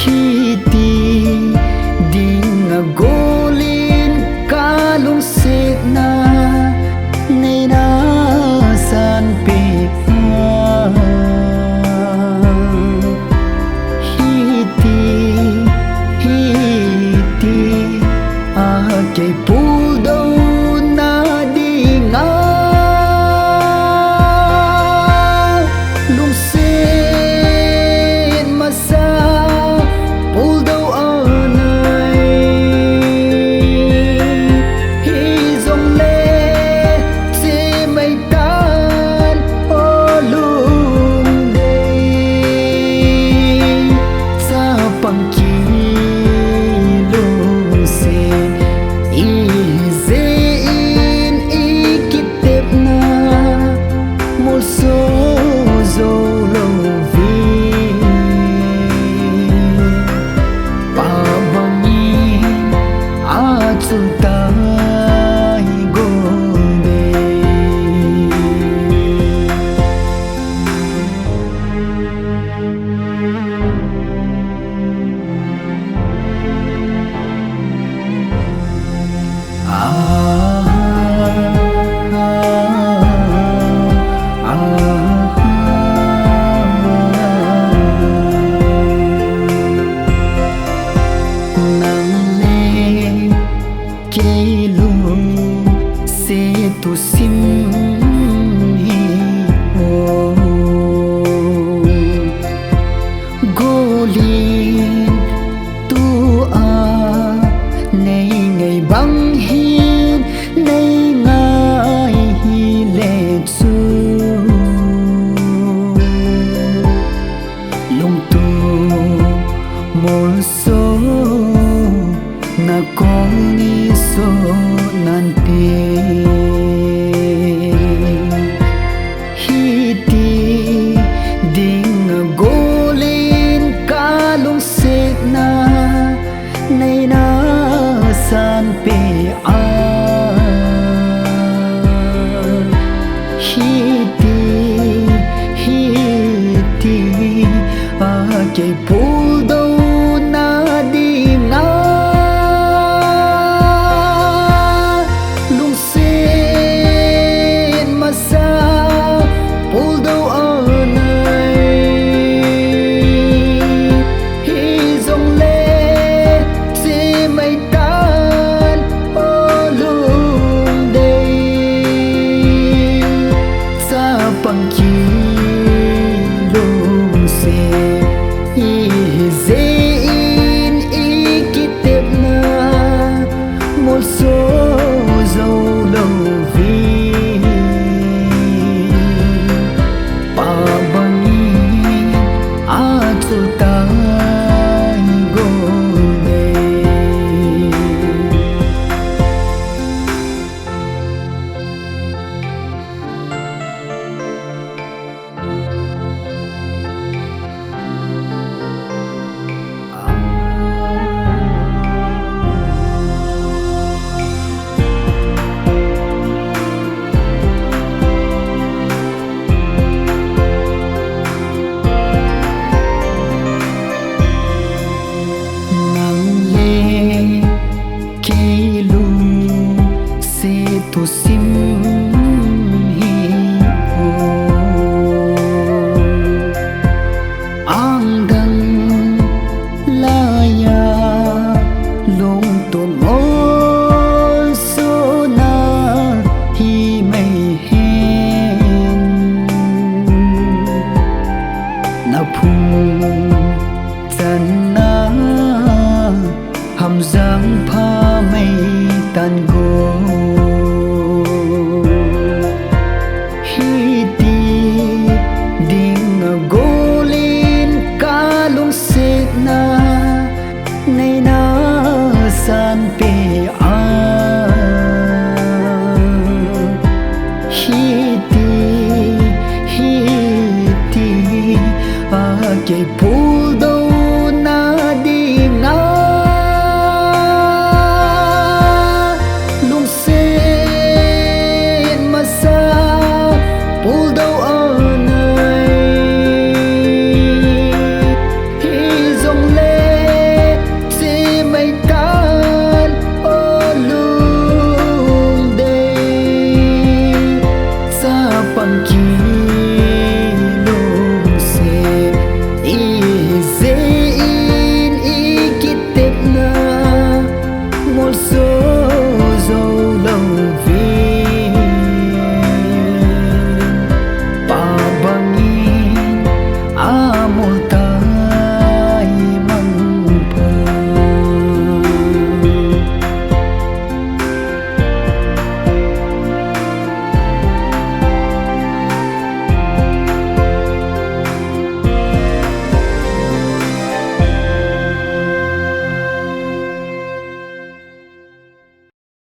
hi ti ding a golin kalung se na nei na san pe hi ti a ke pu do na ding a lung se ma sa pul do a nai hi zong le se mai tan o lung dei sa pang ki lung se i ze in i kitep na mul so zo lo vi pa bangi a chul tai go de tu sim hi o golin tu a nei ngày băng hin nei ngai hi le chu lung tu mol so na con ni so nan pe nay na san pe a hi ti a ke pul do na ding a lung sen ma sa pul do a pang ki lung se i ze in i kitep na mol so zo lo vi pa bangi a chul tai go de tu sim hi o ang dang la ya lung tu mol so na hi mai hen na phu chan na ham giang pha mai tan